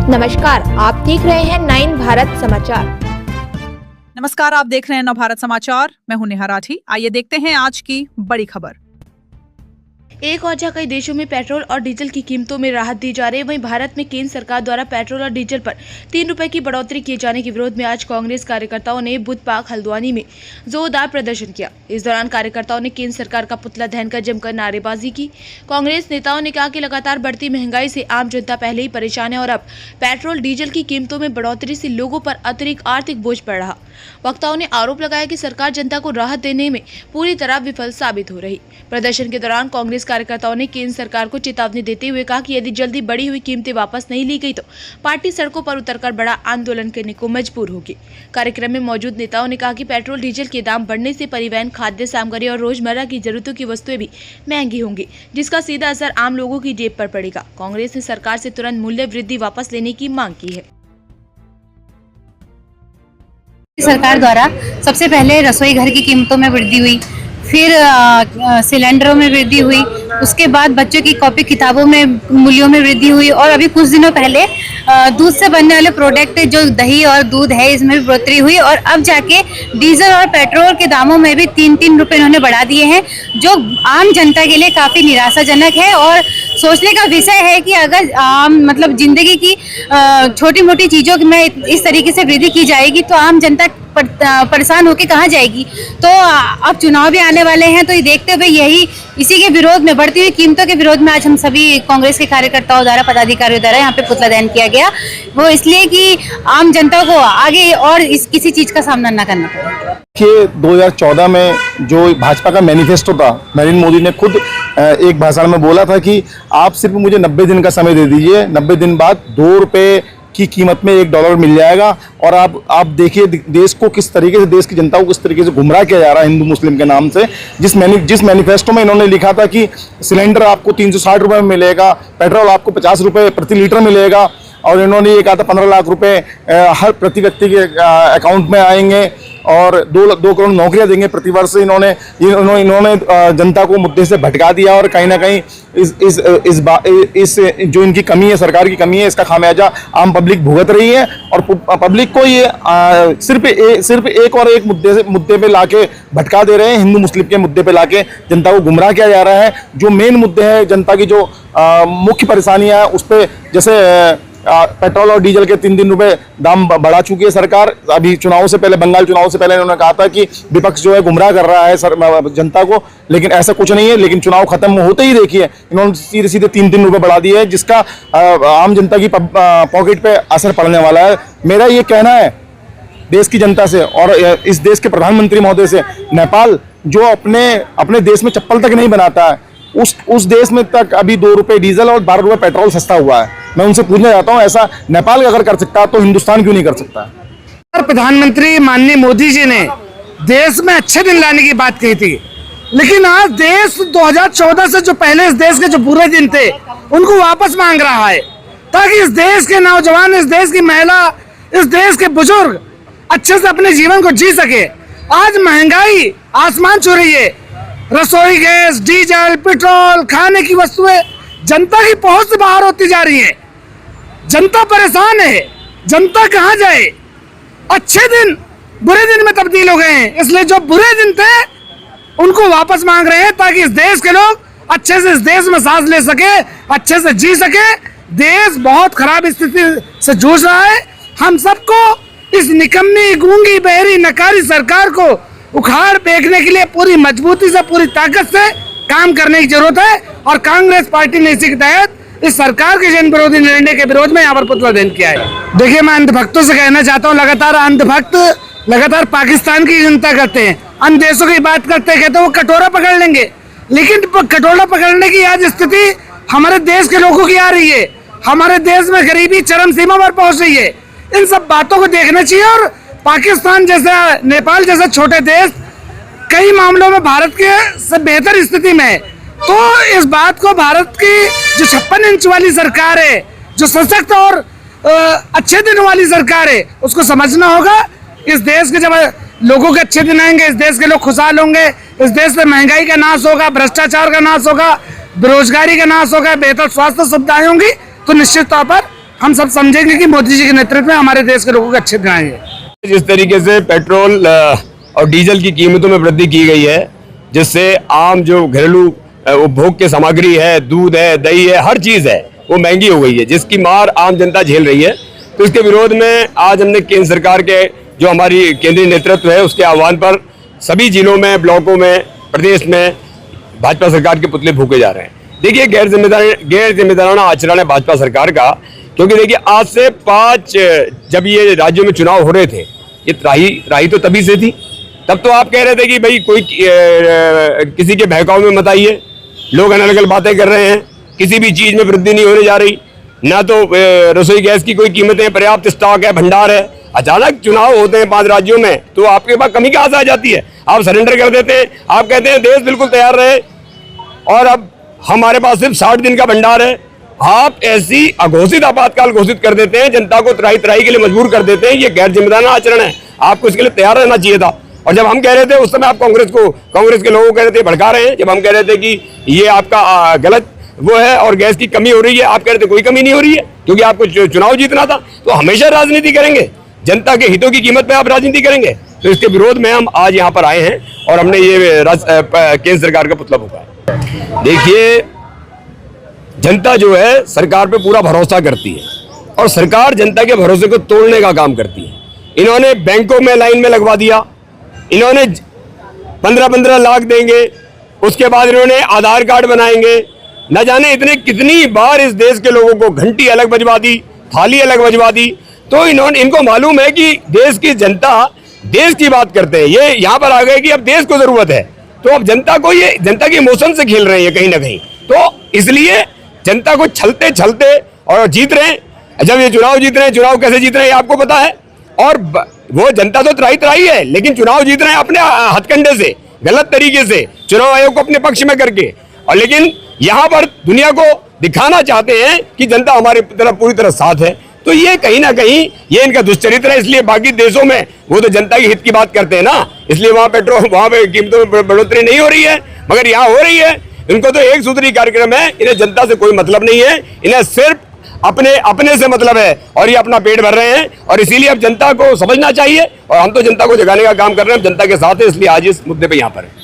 नमस्कार, आप देख रहे हैं 9 भारत समाचार। नमस्कार, आप देख रहे हैं नव भारत समाचार। मैं हूं नेहा राठी। आइए देखते हैं आज की बड़ी खबर। एक ओर जहां कई देशों में पेट्रोल और डीजल की कीमतों में राहत दी जा रही है, वहीं भारत में केंद्र सरकार द्वारा पेट्रोल और डीजल पर 3 रुपए की बढ़ोतरी किए जाने के विरोध में आज कांग्रेस कार्यकर्ताओं ने बुध पार्क हल्द्वानी में जोरदार प्रदर्शन किया। इस दौरान कार्यकर्ताओं ने केंद्र सरकार का पुतला दहन कर जमकर नारेबाजी की। कांग्रेस नेताओं ने कहा कि लगातार बढ़ती महंगाई से आम जनता पहले ही परेशान है और अब पेट्रोल डीजल की कीमतों में बढ़ोतरी से लोगों पर अतिरिक्त आर्थिक बोझ पड़ रहा। वक्ताओं ने आरोप लगाया कि सरकार जनता को राहत देने में पूरी तरह विफल साबित हो रही। प्रदर्शन के दौरान कांग्रेस कार्यकर्ताओं ने केंद्र सरकार को चेतावनी देते हुए कहा कि यदि जल्दी बढ़ी हुई कीमतें वापस नहीं ली गई तो पार्टी सड़कों पर उतरकर बड़ा आंदोलन करने को मजबूर होगी। कार्यक्रम में मौजूद नेताओं ने कहा कि पेट्रोल डीजल के दाम बढ़ने से परिवहन, खाद्य सामग्री और रोजमर्रा की जरूरतों की वस्तुएं भी महंगी होंगी, जिसका सीधा असर आम लोगों की जेब पर पड़ेगा। कांग्रेस ने सरकार से तुरंत मूल्य वृद्धि वापस लेने की मांग की है। सरकार द्वारा सबसे पहले रसोई घर की कीमतों में वृद्धि हुई, फिर सिलेंडरों में वृद्धि हुई, उसके बाद बच्चों की कॉपी किताबों में मूल्यों में वृद्धि हुई और अभी कुछ दिनों पहले दूध से बनने वाले प्रोडक्ट जो दही और दूध है इसमें भी बढ़ोतरी हुई और अब जाके डीजल और पेट्रोल के दामों में भी 3-3 रुपए इन्होंने बढ़ा दिए हैं, जो आम जनता के लिए काफ़ी निराशाजनक है। और सोचने का विषय है कि अगर मतलब जिंदगी की छोटी मोटी चीज़ों में इस तरीके से वृद्धि की जाएगी तो आम जनता परेशान होकर कहाँ जाएगी। तो अब चुनाव भी आने वाले हैं, तो ये देखते हुए इसी के विरोध में, बढ़ती हुई कीमतों के विरोध में आज हम सभी कांग्रेस के कार्यकर्ताओं द्वारा, पदाधिकारियों द्वारा यहाँ पे पुतला दहन किया गया। वो इसलिए कि आम जनता को आगे और किसी चीज का सामना न करना पड़े। कि 2014 में जो भाजपा का मैनिफेस्टो था, नरेंद्र मोदी ने खुद एक भाषण में बोला था कि आप सिर्फ मुझे 90 दिन का समय दे दीजिए, 90 दिन बाद 2 रुपए की कीमत में $1 मिल जाएगा। और आप देखिए देश को किस तरीके से, देश की जनता को किस तरीके से गुमराह किया जा रहा है हिंदू मुस्लिम के नाम से। जिस मैनिफेस्टो में इन्होंने लिखा था कि सिलेंडर आपको 360 रुपये में मिलेगा, पेट्रोल आपको 50 रुपये प्रति लीटर मिलेगा, और इन्होंने ये कहा था 15 लाख रुपए हर प्रति व्यक्ति के अकाउंट में आएंगे और 2 करोड़ नौकरियां देंगे प्रतिवर्ष। इन्होंने जनता को मुद्दे से भटका दिया और कहीं ना कहीं इस जो इनकी कमी है, सरकार की कमी है, इसका खामियाजा आम पब्लिक भुगत रही है। और पब्लिक को ये सिर्फ एक मुद्दे पे लाके भटका दे रहे हैं, हिंदू मुस्लिम के मुद्दे पे लाके जनता को गुमराह किया जा रहा है। जो मेन मुद्दे हैं जनता की, जो मुख्य परेशानियां हैं, उस पर जैसे पेट्रोल और डीजल के 3 रुपए दाम बढ़ा चुकी है सरकार। अभी चुनाव से पहले, बंगाल चुनाव से पहले इन्होंने कहा था कि विपक्ष जो है गुमराह कर रहा है जनता को, लेकिन ऐसा कुछ नहीं है। लेकिन चुनाव खत्म होते ही देखिए इन्होंने सीधे 3 रुपए बढ़ा दिए हैं, जिसका आम जनता की पॉकेट पे असर पड़ने वाला है। मेरा ये कहना है देश की जनता से और इस देश के प्रधानमंत्री महोदय से, नेपाल जो अपने देश में चप्पल तक नहीं बनाता है, उस देश में तक अभी 2 रुपए डीजल और 12 रुपए पेट्रोल सस्ता हुआ है। मैं उनसे पूछना चाहता हूँ, ऐसा नेपाल अगर कर सकता तो हिंदुस्तान क्यों नहीं कर सकता? प्रधानमंत्री माननीय मोदी जी ने देश में अच्छे दिन लाने की बात कही थी, लेकिन आज देश 2014 से जो पहले इस देश के जो बुरे दिन थे उनको वापस मांग रहा है, ताकि इस देश के नौजवान, इस देश की महिला, इस देश के बुजुर्ग अच्छे से अपने जीवन को जी सके। आज महंगाई आसमान छू रही है, रसोई गैस, डीजल, पेट्रोल, खाने की वस्तुएं जनता की पहुंच से बाहर होती जा रही है। जनता परेशान है, जनता कहां जाए? अच्छे दिन बुरे दिन में तब्दील हो गए हैं, इसलिए जो बुरे दिन थे उनको वापस मांग रहे हैं, ताकि इस देश के लोग अच्छे से इस देश में सांस ले सके, अच्छे से जी सके। देश बहुत खराब स्थिति से जूझ रहा है। हम सबको इस निकम्मी, गूंगी, बहरी, नकारी सरकार को उखाड़ फेंकने के लिए पूरी मजबूती से, पूरी ताकत से काम करने की जरूरत है। और कांग्रेस पार्टी ने इसी के तहत इस सरकार के जन विरोधी निर्णय के विरोध में यहाँ पर पुतला दहन किया है। देखिए, मैं अंधभक्तों से कहना चाहता हूँ, लगातार पाकिस्तान की चिंता करते हैं, अन्य देशों की बात करते हैं, कहते हैं वो कटोरा पकड़ लेंगे, लेकिन कटोरा पकड़ने की आज स्थिति हमारे देश के लोगों की आ रही है। हमारे देश में गरीबी चरम सीमा पर पहुंच रही है। इन सब बातों को देखना चाहिए। और पाकिस्तान जैसा, नेपाल जैसे छोटे देश कई मामलों में भारत के से बेहतर स्थिति में है। तो इस बात को भारत की जो 56 इंच वाली सरकार है, जो सशक्त और अच्छे दिन वाली सरकार है, उसको समझना होगा। इस देश के जब लोगों के अच्छे दिन आएंगे, इस देश के लोग खुशहाल होंगे, इस देश में महंगाई का नाश होगा, भ्रष्टाचार का नाश होगा, बेरोजगारी का नाश होगा, बेहतर स्वास्थ्य सुविधाएं होंगी, तो निश्चित तौर पर हम सब समझेंगे कि मोदी जी के नेतृत्व में हमारे देश के लोगों के अच्छे दिन आएंगे। जिस तरीके से पेट्रोल और डीजल की कीमतों में वृद्धि की गई है, जिससे आम जो घरेलू उपभोग की सामग्री है, दूध है, दही है, हर चीज है, वो महंगी हो गई है, जिसकी मार आम जनता झेल रही है। तो इसके विरोध में आज हमने केंद्र सरकार के जो हमारी केंद्रीय नेतृत्व है उसके आह्वान पर सभी जिलों में, ब्लॉकों में, प्रदेश में भाजपा सरकार के पुतले फूके जा रहे हैं। देखिए, गैर जिम्मेदाराना आचरण है भाजपा सरकार का, क्योंकि देखिए आज से 5 जब ये राज्यों में चुनाव हो रहे थे, ये त्राही तो तभी से थी। तब तो आप कह रहे थे कि भाई कोई किसी के बहकाव में मत आइए, लोग अनर्गल बातें कर रहे हैं, किसी भी चीज में वृद्धि नहीं होने जा रही, ना तो रसोई गैस की कोई कीमतें, पर्याप्त स्टॉक है, भंडार है। अचानक चुनाव होते हैं 5 राज्यों में, तो आपके पास कमी कहां से आ जाती है? आप सरेंडर कर देते हैं, आप कहते हैं देश बिल्कुल तैयार रहे और अब हमारे पास सिर्फ 60 दिन का भंडार है। आप ऐसी अघोषित आपातकाल घोषित कर देते हैं, जनता को त्राही के लिए मजबूर कर देते हैं। ये गैर जिम्मेदाराना आचरण है, आपको इसके लिए तैयार रहना चाहिए था। और जब हम कह रहे थे उस समय आप कांग्रेस के लोगों को कह रहे थे, भड़का रहे हैं। जब हम कह रहे थे कि ये आपका गलत वो है और गैस की कमी हो रही है, आप कह रहे थे कोई कमी नहीं हो रही है क्योंकि आपको चुनाव जीतना था। तो हमेशा राजनीति करेंगे, जनता के हितों की कीमत पे आप राजनीति करेंगे। तो इसके विरोध में हम आज यहाँ पर आए हैं और हमने ये केंद्र सरकार का पुतला फूका है। देखिए, जनता जो है सरकार पे पूरा भरोसा करती है और सरकार जनता के भरोसे को तोड़ने का काम करती है। इन्होंने बैंकों में लाइन में लगवा दिया, इन्होंने 15-15 लाख देंगे, उसके बाद इन्होंने आधार कार्ड बनाएंगे, न जाने इतने कितनी बार इस देश के लोगों को घंटी अलग बजवा दी, थाली अलग बजवा दी। तो इनको मालूम है कि देश की जनता देश की बात करते हैं। ये यहाँ पर आ गए कि अब देश को जरूरत है, तो अब जनता के इमोशन से खेल रहे हैं कहीं ना कहीं। तो इसलिए जनता को छलते और जीत रहे हैं। जब ये चुनाव जीत रहे हैं, चुनाव कैसे जीत रहे हैं आपको पता है। और वो जनता तो त्राही है, लेकिन चुनाव जीत रहे हैं अपने हथकंडे से, गलत तरीके से, चुनाव आयोग को अपने पक्ष में करके। और लेकिन यहाँ पर दुनिया को दिखाना चाहते हैं कि जनता हमारे तरफ पूरी तरह साथ है। तो ये कहीं ना कहीं ये इनका दुष्चरित्र है। इसलिए बाकी देशों में वो तो जनता के हित की बात करते हैं ना, इसलिए वहां पे कीमतों में बढ़ोतरी नहीं हो रही है, मगर यहाँ हो रही है। इनको तो एक सूत्री कार्यक्रम है, इन्हें जनता से कोई मतलब नहीं है, इन्हें सिर्फ अपने से मतलब है और ये अपना पेट भर रहे हैं। और इसीलिए अब जनता को समझना चाहिए और हम तो जनता को जगाने का काम कर रहे हैं, जनता के साथ है, इसलिए आज इस मुद्दे पे यहाँ पर है।